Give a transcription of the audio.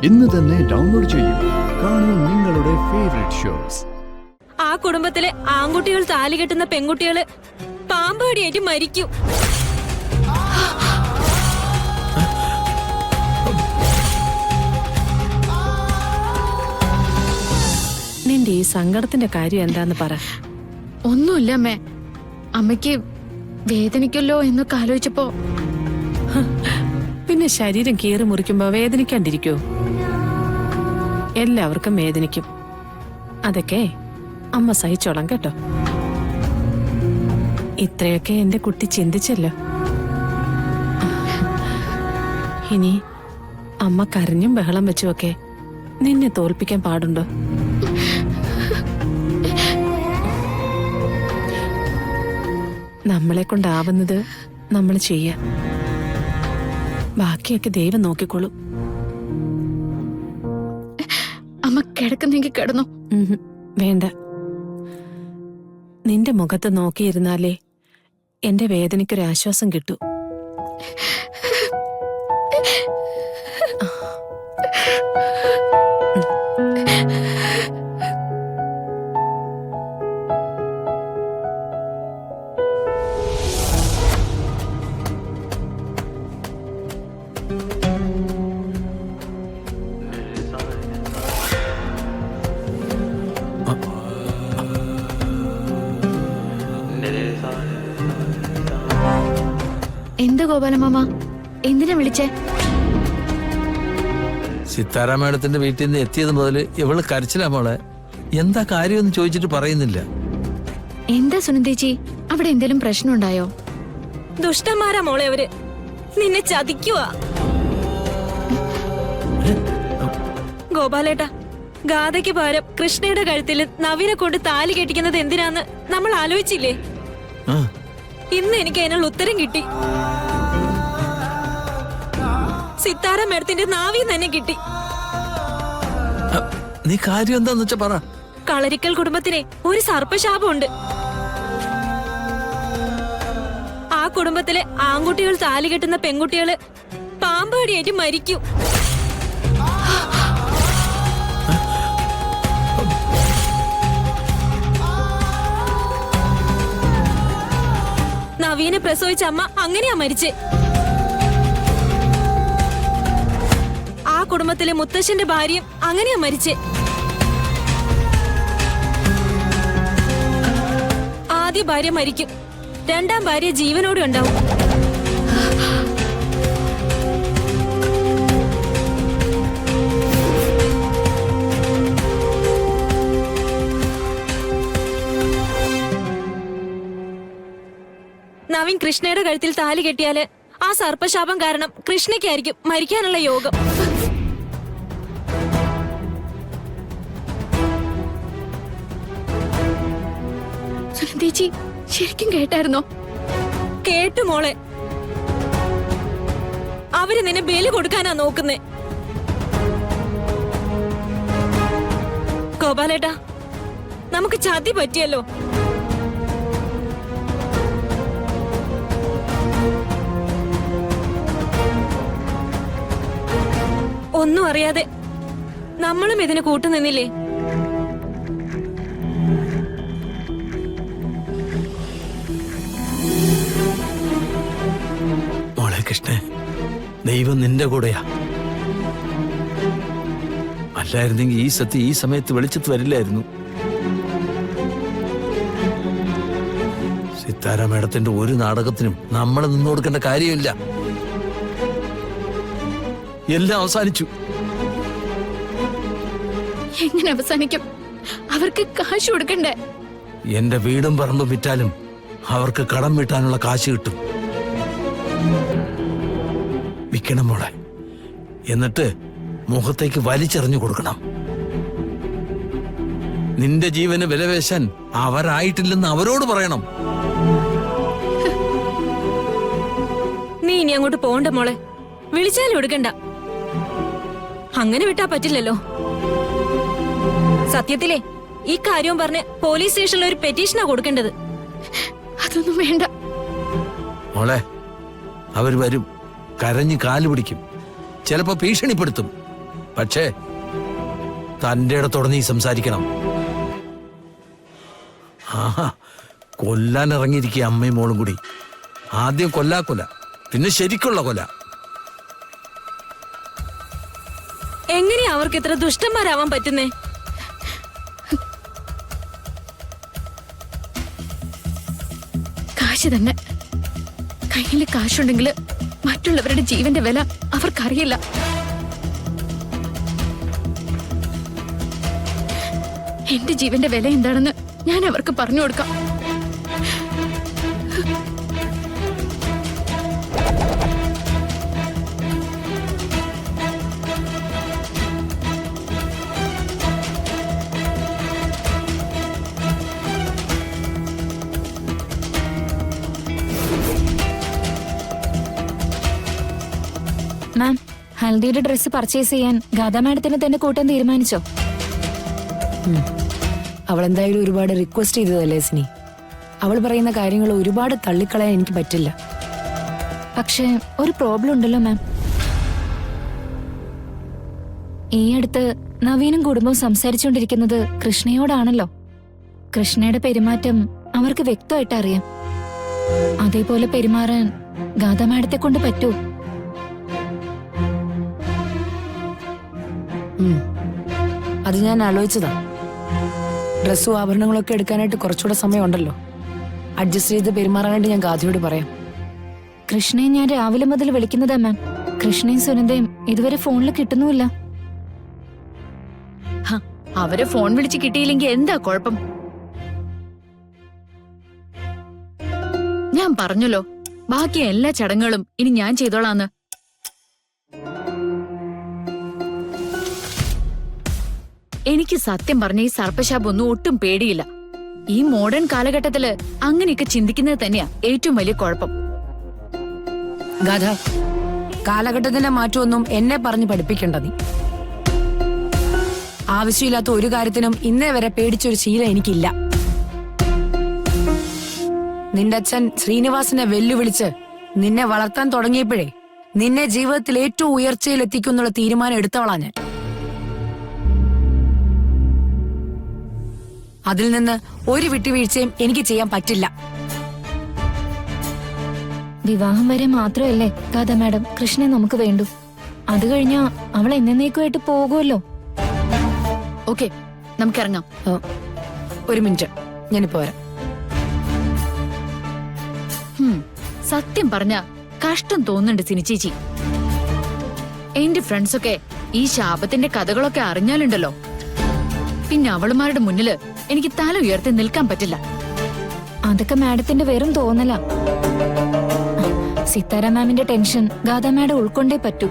ഇന്ന് തന്നെ ഡൗൺലോഡ് ചെയ്യൂ. കാണൂ നിങ്ങളുടെ ഫേവറേറ്റ് ഷോസ്. ആ കുടുംബത്തിലെ ആൺകുട്ടികൾ താലി കെട്ടുന്ന പെൺകുട്ടികള് പാമ്പടിയായിട്ട് മരിക്കും. നിന്റെ ഈ സങ്കടത്തിന്റെ കാര്യം എന്താന്ന് പറ. ഒന്നുമില്ല അമ്മേ. അമ്മയ്ക്ക് വേദനിക്കല്ലോ എന്നൊക്കെ ആലോചിച്ചപ്പോ പിന്നെ ശരീരം കീറി മുറിക്കുമ്പോ വേദനിക്കാണ്ടിരിക്കോ? എല്ലാവർക്കും വേദനിക്കും. അതൊക്കെ അമ്മ സഹിച്ചോളാം കേട്ടോ. ഇത്രയൊക്കെ എന്റെ കുട്ടി ചിന്തിച്ചല്ലോ. ഇനി അമ്മ കരഞ്ഞും ബഹളം വെച്ചുമൊക്കെ നിന്നെ തോൽപ്പിക്കാൻ പാടുണ്ടോ? നമ്മളെ കൊണ്ടാവുന്നത് നമ്മൾ ചെയ്യാം. ബാക്കിയൊക്കെ ദൈവം നോക്കിക്കോളും. അമ്മ കിടക്കുന്നെങ്കിൽ കിടന്നോ. വേണ്ട. നിന്റെ മുഖത്ത് നോക്കിയിരുന്നാലേ എന്റെ വേദനയ്ക്കൊരാശ്വാസം കിട്ടൂ. എന്ത് ഗോപാലമാമ, എന്തിനാ വിളിച്ചേ? സിത്താര മേഡത്തിന്റെ വീട്ടിൽ നിന്ന് എത്തിയത് മുതൽ ഇവള് കരച്ചിലാ മോളെ. എന്താ കാര്യമെന്ന് ചോദിച്ചിട്ട് പറയുന്നില്ല. എന്താ സുനന്ദേച്ചി, അവിടെ എന്തെങ്കിലും പ്രശ്നം ഉണ്ടായോ? ദുഷ്ടന്മാരാ മോളെ അവര്. നിന്നെ ചതിക്കുവാ. ഗോപാലേട്ടാ, ഗാഥയ്ക്ക് പകരം കൃഷ്ണയുടെ കഴുത്തിൽ നവീനെ കൊണ്ട് താലി കെട്ടിക്കുന്നത് എന്തിനാന്ന് നമ്മൾ ആലോചിച്ചില്ലേ? ഇന്ന് എനിക്ക് അതിനുള്ള ഉത്തരം കിട്ടി. സിത്താര മേഡത്തിന്റെ നാവിൽ തന്നെ കിട്ടി. നീ കാര്യം എന്താന്ന് വെച്ചാ പറ. കളരിക്കൽ കുടുംബത്തിനെ ഒരു സർപ്പശാപമുണ്ട്. ആ കുടുംബത്തിലെ ആൺകുട്ടികൾ താലി കെട്ടുന്ന പെൺകുട്ടികള് പാമ്പടിയായിട്ട് മരിക്കും. നവീനെ പ്രസവിച്ച അമ്മ അങ്ങനെയാ മരിച്ചേ. ആ കുടുംബത്തിലെ മുത്തശ്ശന്റെ ഭാര്യയും അങ്ങനെയാ മരിച്ചേ. ആദ്യ ഭാര്യ മരിക്കും, രണ്ടാം ഭാര്യ ജീവനോടെ ഉണ്ടാവും. നവീൻ കൃഷ്ണയുടെ കഴുത്തിൽ താലി കെട്ടിയാല് ആ സർപ്പശാപം കാരണം കൃഷ്ണയ്ക്കായിരിക്കും മരിക്കാനുള്ള യോഗം. സുനന്ദേച്ചി ശരിക്കും കേട്ടായിരുന്നോ? കേട്ടു മോളെ. അവര് നിന്നെ ബലി കൊടുക്കാനാ നോക്കുന്നേ. ഗോപാലേട്ടാ, നമുക്ക് ചതി പറ്റിയല്ലോ. ഒന്നും അറിയാതെ നമ്മളും ഇതിന് കൂട്ടുനിന്നില്ലേ? മോളെ കൃഷ്ണ, ദൈവം നിന്റെ കൂടെയാ. അല്ലായിരുന്നെങ്കിൽ ഈ സത്യം ഈ സമയത്ത് വെളിച്ചത്ത് വരില്ലായിരുന്നു. സിത്താര മേഡത്തിന്റെ ഒരു നാടകത്തിനും നമ്മൾ നിന്നു കൊടുക്കേണ്ട കാര്യമില്ല. എല്ലാം അവസാനിച്ചു. എങ്ങനെ അവസാനിക്കും? അവർക്ക് കാശ് കൊടുക്കണ്ടേ? എന്റെ വീടും പറമ്പും വിറ്റാലും അവർക്ക് കടം വീട്ടാനുള്ള കാശ് കിട്ടും. വിൽക്കണം മോളെ. എന്നിട്ട് മുഖത്തേക്ക് വലിച്ചെറിഞ്ഞു കൊടുക്കണം. നിന്റെ ജീവന് വിലവേശാൻ അവരായിട്ടില്ലെന്ന് അവരോട് പറയണം. നീ ഇനി അങ്ങോട്ട് പോണ്ട മോളെ. വിളിച്ചാലും എടുക്കണ്ട. അങ്ങനെ വിട്ടാ പറ്റില്ലല്ലോ. സത്യത്തിലേ ഈ കാര്യവും പറഞ്ഞ് പോലീസ് സ്റ്റേഷനിൽ ഒരു പെറ്റീഷനാ കൊടുക്കേണ്ടത്. അതൊന്നും വേണ്ട മോളെ. അവർ വരും, കരഞ്ഞ് കാല് പിടിക്കും, ചിലപ്പോ ഭീഷണിപ്പെടുത്തും. പക്ഷേ തന്റെ ഇടത്തോടെ നീ സംസാരിക്കണം. ആഹാ, കൊല്ലാൻ ഇറങ്ങിയിരിക്കുക അമ്മയും മോളും കൂടി. ആദ്യം കൊല്ല, പിന്നെ ശരിക്കുള്ള കൊല. എങ്ങനെയാ അവർക്ക് ഇത്ര ദുഷ്ടന്മാരാവാൻ പറ്റുന്നേ? കാശ് തന്നെ. കയ്യിൽ കാശുണ്ടെങ്കിൽ മറ്റുള്ളവരുടെ ജീവന്റെ വില അവർക്കറിയില്ല. എന്റെ ജീവന്റെ വില എന്താണെന്ന് ഞാൻ അവർക്ക് പറഞ്ഞു കൊടുക്കാം. മാം, ഹൽദിയുടെ ഡ്രസ്സ് പർച്ചേസ് ചെയ്യാൻ ഗാഥാ മാഡത്തിന് തന്നെ കൂട്ടാൻ തീരുമാനിച്ചോ? അവൾ എന്തായാലും ഒരുപാട് റിക്വസ്റ്റ് ചെയ്തതല്ലേ സ്നി. അവൾ പറയുന്ന കാര്യങ്ങൾ ഒരുപാട് തള്ളിക്കളയാൻ എനിക്ക് പറ്റില്ല. പക്ഷേ ഒരു പ്രോബ്ലം ഉണ്ടല്ലോ മാം. ഈ അടുത്ത് നവീനും കുടുംബവും സംസാരിച്ചുകൊണ്ടിരിക്കുന്നത് കൃഷ്ണയോടാണല്ലോ. കൃഷ്ണയുടെ പെരുമാറ്റം അവർക്ക് വ്യക്തമായിട്ട് അറിയാം. അതേപോലെ പെരുമാറാൻ ഗാഥാ മാഡത്തെ കൊണ്ട് പറ്റൂ? അത് ഞാൻ ആലോചിച്ചതാ. ഡ്രസ്സും ആഭരണങ്ങളൊക്കെ എടുക്കാനായിട്ട് കുറച്ചുകൂടെ സമയമുണ്ടല്ലോ. അഡ്ജസ്റ്റ് ചെയ്ത് പെരുമാറാനായിട്ട് ഞാൻ ഗാഥയോട് പറയാം. കൃഷ്ണയെ ഞാൻ രാവിലെ മുതൽ വിളിക്കുന്നതാ മാം. കൃഷ്ണയും സുനന്ദയും ഇതുവരെ ഫോണിൽ കിട്ടുന്നുമില്ല. അവരെ ഫോൺ വിളിച്ച് കിട്ടിയില്ലെങ്കിൽ എന്താ കുഴപ്പം? ഞാൻ പറഞ്ഞല്ലോ, ബാക്കി എല്ലാ ചടങ്ങുകളും ഇനി ഞാൻ ചെയ്തോളാന്ന്. എനിക്ക് സത്യം പറഞ്ഞ ഈ സർപ്പശാപൊന്നും ഒട്ടും പേടിയില്ല. ഈ മോഡേൺ കാലഘട്ടത്തില് അങ്ങനെയൊക്കെ ചിന്തിക്കുന്നത് തന്നെയാ ഏറ്റവും വലിയ കുഴപ്പം. ഗാഥ, കാലഘട്ടത്തിന്റെ മാറ്റമൊന്നും എന്നെ പറഞ്ഞ് പഠിപ്പിക്കേണ്ട നീ. ആവശ്യമില്ലാത്ത ഒരു കാര്യത്തിനും ഇന്നേ വരെ പേടിച്ചൊരു ശീലം എനിക്കില്ല. നിന്റെ അച്ഛൻ ശ്രീനിവാസനെ വെല്ലുവിളിച്ച് നിന്നെ വളർത്താൻ തുടങ്ങിയപ്പോഴേ നിന്നെ ജീവിതത്തിൽ ഏറ്റവും ഉയർച്ചയിൽ എത്തിക്കുന്നുള്ള തീരുമാനം എടുത്തവളാ ഞാൻ. അതിൽ നിന്ന് ഒരു വിട്ടുവീഴ്ചയും എനിക്ക് ചെയ്യാൻ പറ്റില്ല. വിവാഹം വരെ മാത്രമല്ലേ ഗാഥാ മാഡം കൃഷ്ണനെ നമുക്ക് വേണ്ടു. അത് കഴിഞ്ഞാ അവൾ എന്നേക്കുമായിട്ട് പോകുമല്ലോ. ഓക്കെ, നമുക്കിറങ്ങാം. ഒരു മിനിറ്റ്, ഞാനിപ്പോ വരാം. സത്യം പറഞ്ഞ കഷ്ടം തോന്നുന്നുണ്ട് സിനി ചേച്ചി. എന്റെ ഫ്രണ്ട്സൊക്കെ ഈ ശാപത്തിന്റെ കഥകളൊക്കെ അറിഞ്ഞാലുണ്ടല്ലോ, പിന്നെ അവളുമാരുടെ മുന്നില് എനിക്ക് തല ഉയർത്തി നിൽക്കാൻ പറ്റില്ല. അതൊക്കെ മാഡത്തിന്റെ വെറും തോന്നല. സിത്താര മാമിന്റെ ടെൻഷൻ ഗാഥാ മാഡം ഉൾക്കൊണ്ടേ പറ്റൂ.